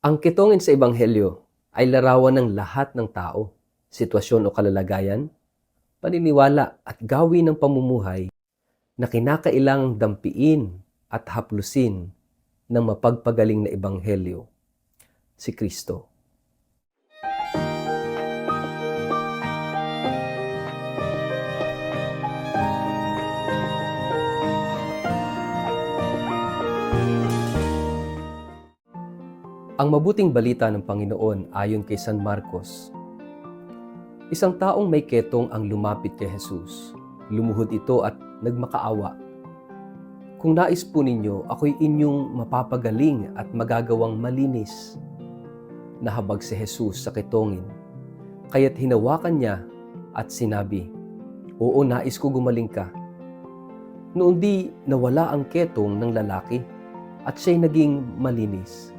Ang kitongin sa Ebanghelyo ay larawan ng lahat ng tao, sitwasyon o kalalagayan, paniniwala at gawin ng pamumuhay na kinakailangang dampiin at haplusin ng mapagpagaling na Ebanghelyo, si Kristo. Ang mabuting balita ng Panginoon ayon kay San Marcos. Isang taong may ketong ang lumapit kay Jesus. Lumuhod ito at nagmakaawa. Kung nais po ninyo, ako'y inyong mapapagaling at magagawang malinis. Nahabag si Jesus sa ketongin. Kaya't hinawakan niya at sinabi, "Oo, nais ko gumaling ka." Noon di nawala ang ketong ng lalaki at siya'y naging malinis.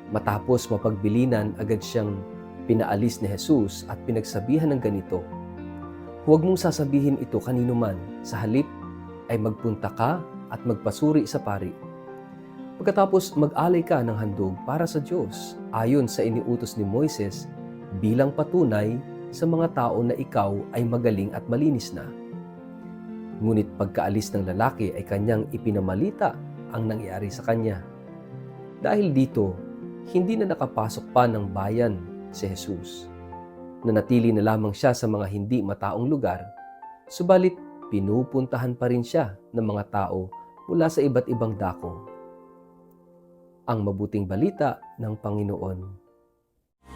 Matapos mapagbilinan, agad siyang pinaalis ni Jesus at pinagsabihan ng ganito, "Huwag mong sasabihin ito kanino man, sa halip ay magpunta ka at magpasuri sa pari. Pagkatapos mag-alay ka ng handog para sa Diyos, ayon sa iniutos ni Moises, bilang patunay sa mga tao na ikaw ay magaling at malinis na." Ngunit pagkaalis ng lalaki ay kanyang ipinamalita ang nangyari sa kanya. Dahil dito, hindi na nakapasok pa ng bayan si Jesus. Nanatili na lamang siya sa mga hindi mataong lugar, subalit pinupuntahan pa rin siya ng mga tao mula sa iba't ibang dako. Ang mabuting balita ng Panginoon.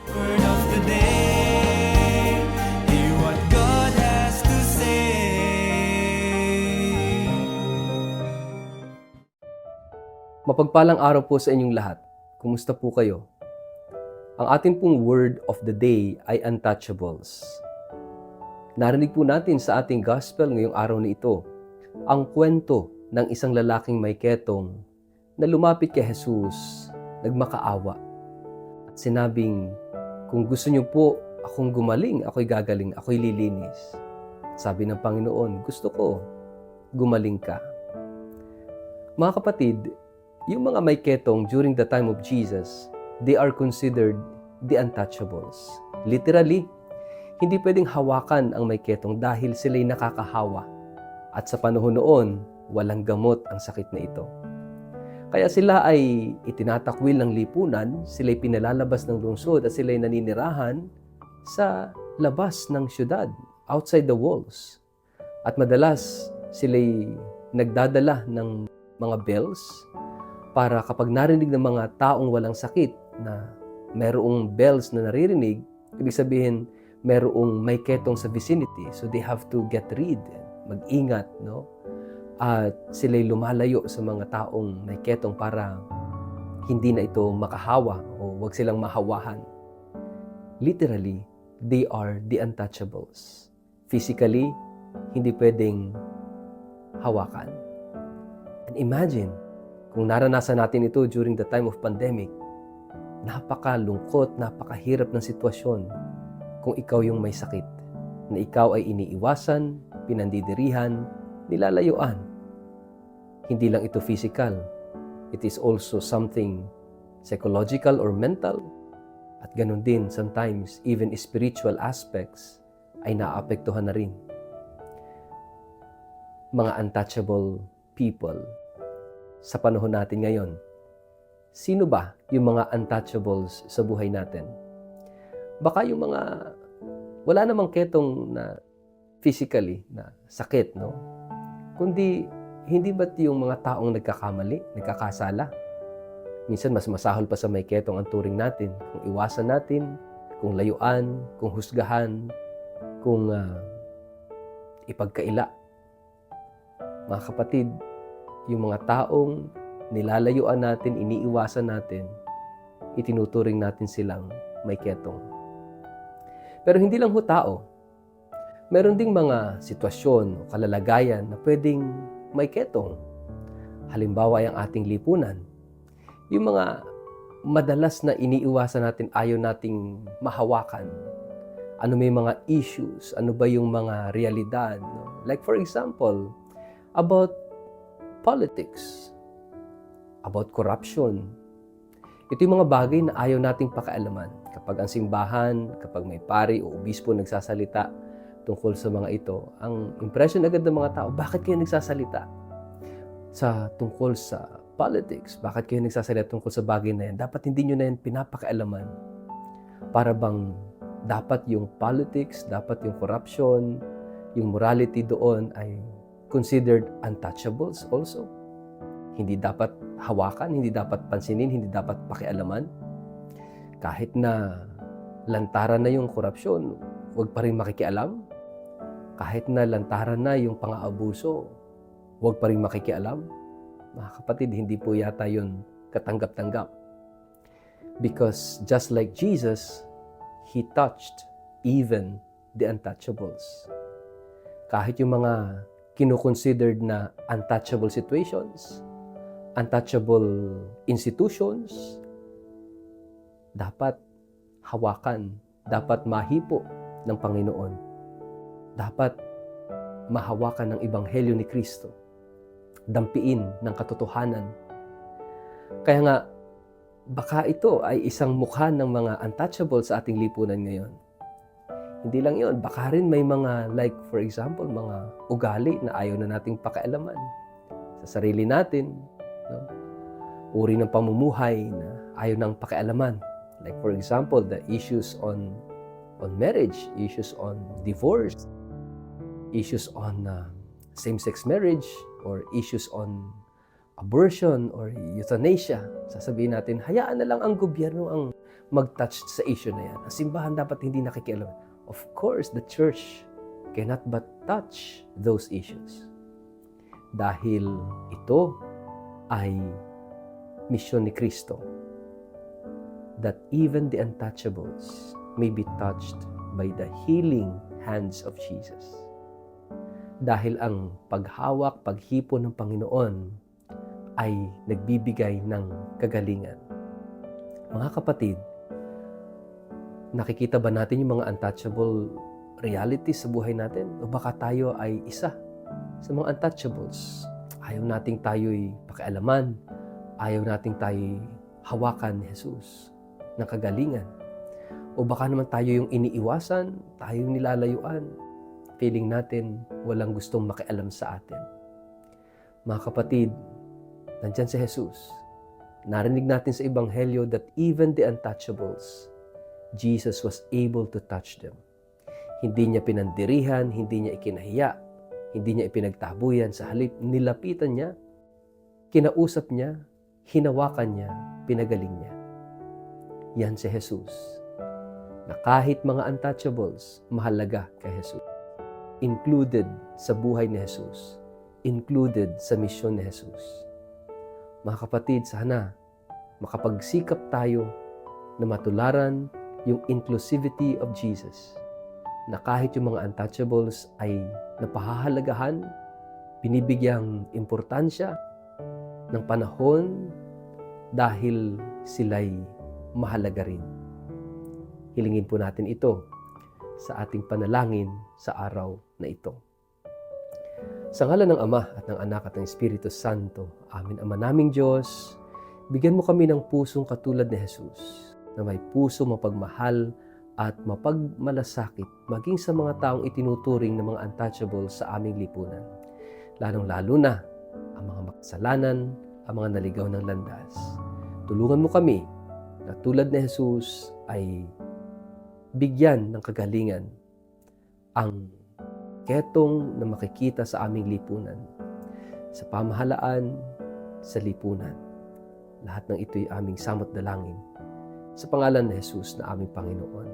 Word of the day, hear what God has to say. Mapagpalang araw po sa inyong lahat. Kumusta po kayo? Ang ating pong word of the day ay untouchables. Narinig po natin sa ating gospel ngayong araw na ito ang kwento ng isang lalaking may ketong na lumapit kay Jesus, nagmakaawa at sinabing, "Kung gusto niyo po akong gumaling, ako'y gagaling, ako'y lilinis." Sabi ng Panginoon, "Gusto ko, gumaling ka." Mga kapatid, yung mga may ketong during the time of Jesus, they are considered the untouchables. Literally, hindi pwedeng hawakan ang may ketong dahil sila'y nakakahawa. At sa panahon noon, walang gamot ang sakit na ito. Kaya sila ay itinatakwil ng lipunan, sila'y pinalalabas ng lungsod at sila'y naninirahan sa labas ng syudad, outside the walls. At madalas, sila'y nagdadala ng mga bells para kapag narinig ng mga taong walang sakit na merong bells na naririnig, ibig sabihin merong may ketong sa vicinity. So they have to get rid, mag-ingat, no? At sila'y lumalayo sa mga taong may ketong para hindi na ito makahawa o wag silang mahawahan. Literally, they are the untouchables. Physically, hindi pwedeng hawakan. And imagine, kung naranasan natin ito during the time of pandemic, napakalungkot, napakahirap ng sitwasyon kung ikaw yung may sakit, na ikaw ay iniiwasan, pinandidirihan, nilalayuan. Hindi lang ito physical, it is also something psychological or mental, at ganun din sometimes even spiritual aspects ay naapektuhan na rin. Mga untouchable people sa panahon natin ngayon. Sino ba yung mga untouchables sa buhay natin? Baka yung mga wala namang ketong na physically na sakit, no? Kundi hindi ba't yung mga taong nagkakamali, nagkakasala? Minsan mas masahol pa sa may ketong ang turing natin. Kung iwasan natin, kung layuan, kung husgahan, kung ipagkaila. Mga kapatid, yung mga taong nilalayuan natin, iniiwasan natin, itinuturing natin silang may ketong. Pero hindi lang ho tao. Meron ding mga sitwasyon o kalalagayan na pwedeng may ketong. Halimbawa, ang ating lipunan. Yung mga madalas na iniiwasan natin, ayaw nating mahawakan. Ano may mga issues? Ano ba yung mga realidad? No? Like for example, about politics, about corruption. Ito yung mga bagay na ayaw nating pakialaman. Kapag ang simbahan, kapag may pari o obispo nagsasalita tungkol sa mga ito, ang impression agad ng mga tao, bakit kayo nagsasalita tungkol sa politics? Bakit kayo nagsasalita tungkol sa bagay na yan? Dapat hindi nyo na yan pinapakialaman. Para bang dapat yung politics, dapat yung corruption, yung morality doon ay considered untouchables also. Hindi dapat hawakan, hindi dapat pansinin, hindi dapat pakialaman. Kahit na lantaran na yung korupsyon, huwag pa rin makikialam. Kahit na lantaran na yung pang-aabuso, huwag pa rin makikialam. Mga kapatid, hindi po yata yun katanggap-tanggap. Because just like Jesus, He touched even the untouchables. Kahit yung mga kino-considered na untouchable situations, untouchable institutions, dapat hawakan, dapat mahipo ng Panginoon. Dapat mahawakan ng Ebanghelyo ni Kristo. Dampiin ng katotohanan. Kaya nga, baka ito ay isang mukha ng mga untouchable sa ating lipunan ngayon. Hindi lang yon, baka rin may mga like for example, mga ugali na ayaw na nating pakialaman sa sarili natin, no? Uri ng pamumuhay na ayaw nang pakialaman. Like for example, the issues on marriage, issues on divorce, issues on same-sex marriage, or issues on abortion or euthanasia. Sasabihin natin, hayaan na lang ang gobyerno ang mag-touch sa issue na yan. Ang simbahan dapat hindi nakikialam. Of course, the church cannot but touch those issues. Dahil ito ay misyon ni Kristo. That even the untouchables may be touched by the healing hands of Jesus. Dahil ang paghawak, paghipo ng Panginoon ay nagbibigay ng kagalingan. Mga kapatid, nakikita ba natin yung mga untouchable realities sa buhay natin? O baka tayo ay isa sa mga untouchables? Ayaw nating tayo'y pakialaman. Ayaw nating tayo'y hawakan ni Jesus ng kagalingan. O baka naman tayo yung iniiwasan, tayo yung nilalayuan. Feeling natin walang gustong makialam sa atin. Mga kapatid, nandyan si Jesus. Narinig natin sa Ebanghelyo that even the untouchables, Jesus was able to touch them. Hindi niya pinandirihan, hindi niya ikinahiya, hindi niya ipinagtabuyan. Sa halip, nilapitan niya, kinausap niya, hinawakan niya, pinagaling niya. Yan si Jesus. Na kahit mga untouchables, mahalaga kay Jesus. Included sa buhay ni Jesus. Included sa misyon ni Jesus. Mga kapatid, sana makapagsikap tayo na matularan yung inclusivity of Jesus, na kahit yung mga untouchables ay napahahalagahan, binibigyang importansya ng panahon dahil sila'y mahalaga rin. Hilingin po natin ito sa ating panalangin sa araw na ito. Sa ngalan ng Ama at ng Anak at ng Espiritu Santo, Amen. Ama naming Diyos, bigyan mo kami ng pusong katulad ni Jesus, na may puso mapagmahal at mapagmalasakit maging sa mga taong itinuturing ng mga untouchables sa aming lipunan. Lalong-lalo na ang mga makasalanan, ang mga naligaw ng landas. Tulungan mo kami na tulad ni Jesus ay bigyan ng kagalingan ang ketong na makikita sa aming lipunan, sa pamahalaan, sa lipunan. Lahat ng ito'y aming samot dalangin sa pangalan ni Jesus na aming Panginoon.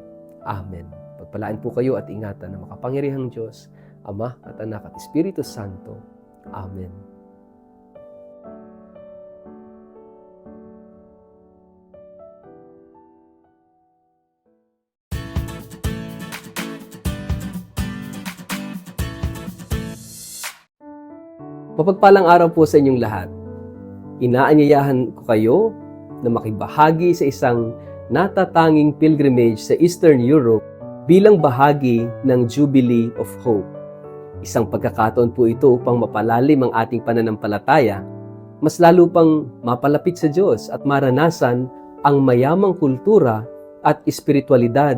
Amen. Pagpalain po kayo at ingatan ng makapangyarihang Diyos, Ama at Anak at Espiritu Santo. Amen. Mapagpalang araw po sa inyong lahat. Inaanyayahan ko kayo na makibahagi sa isang natatanging pilgrimage sa Eastern Europe bilang bahagi ng Jubilee of Hope. Isang pagkakataon po ito upang mapalalim ang ating pananampalataya, mas lalo pang mapalapit sa Diyos at maranasan ang mayamang kultura at espiritualidad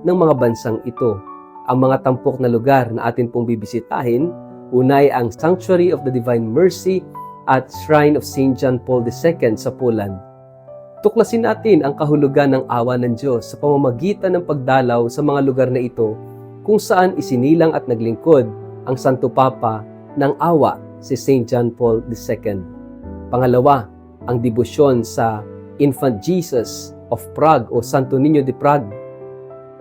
ng mga bansang ito. Ang mga tampok na lugar na atin pong bibisitahin, unay ang Sanctuary of the Divine Mercy at Shrine of St. John Paul II sa Poland. Tuklasin natin ang kahulugan ng awa ng Diyos sa pamamagitan ng pagdalaw sa mga lugar na ito kung saan isinilang at naglingkod ang Santo Papa ng awa si St. John Paul II. Pangalawa, ang debosyon sa Infant Jesus of Prague o Santo Niño de Prague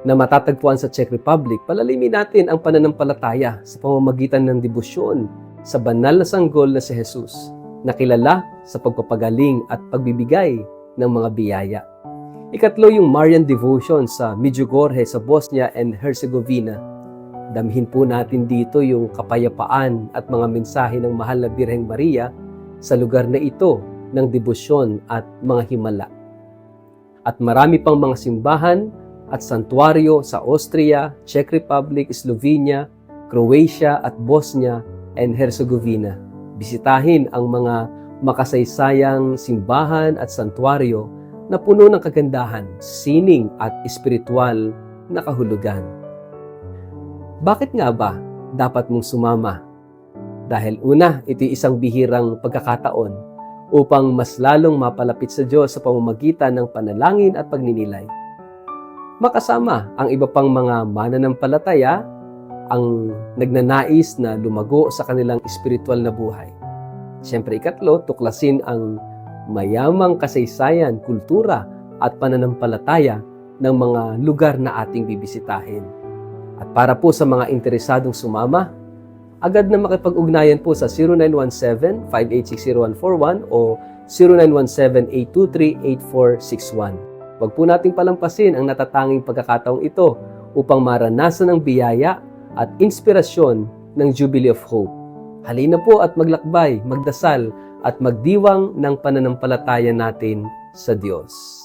na matatagpuan sa Czech Republic. Palalimin natin ang pananampalataya sa pamamagitan ng debosyon sa banal na sanggol na si Jesus, na kilala sa pagpapagaling at pagbibigay ng mga biyaya. Ikatlo, yung Marian devotion sa Medjugorje sa Bosnia and Herzegovina. Damhin po natin dito yung kapayapaan at mga mensahe ng mahal na Birheng Maria sa lugar na ito ng debosyon at mga himala. At marami pang mga simbahan at santuaryo sa Austria, Czech Republic, Slovenia, Croatia at Bosnia and Herzegovina. Bisitahin ang mga makasaysayang simbahan at santuaryo na puno ng kagandahan, sining at espiritual na kahulugan. Bakit nga ba dapat mong sumama? Dahil una, ito'y isang bihirang pagkakataon upang mas lalong mapalapit sa Diyos sa pamamagitan ng panalangin at pagninilay. Makasama ang iba pang mga mananampalataya ang nagnanais na lumago sa kanilang espiritual na buhay. Siyempre, ikatlo, tuklasin ang mayamang kasaysayan, kultura at pananampalataya ng mga lugar na ating bibisitahin. At para po sa mga interesadong sumama, agad na makipag-ugnayan po sa 0917-5860141 o 0917-823-8461. Huwag po nating palampasin ang natatanging pagkakataong ito upang maranasan ang biyaya at inspirasyon ng Jubilee of Hope. Halina po at maglakbay, magdasal at magdiwang ng pananampalataya natin sa Diyos.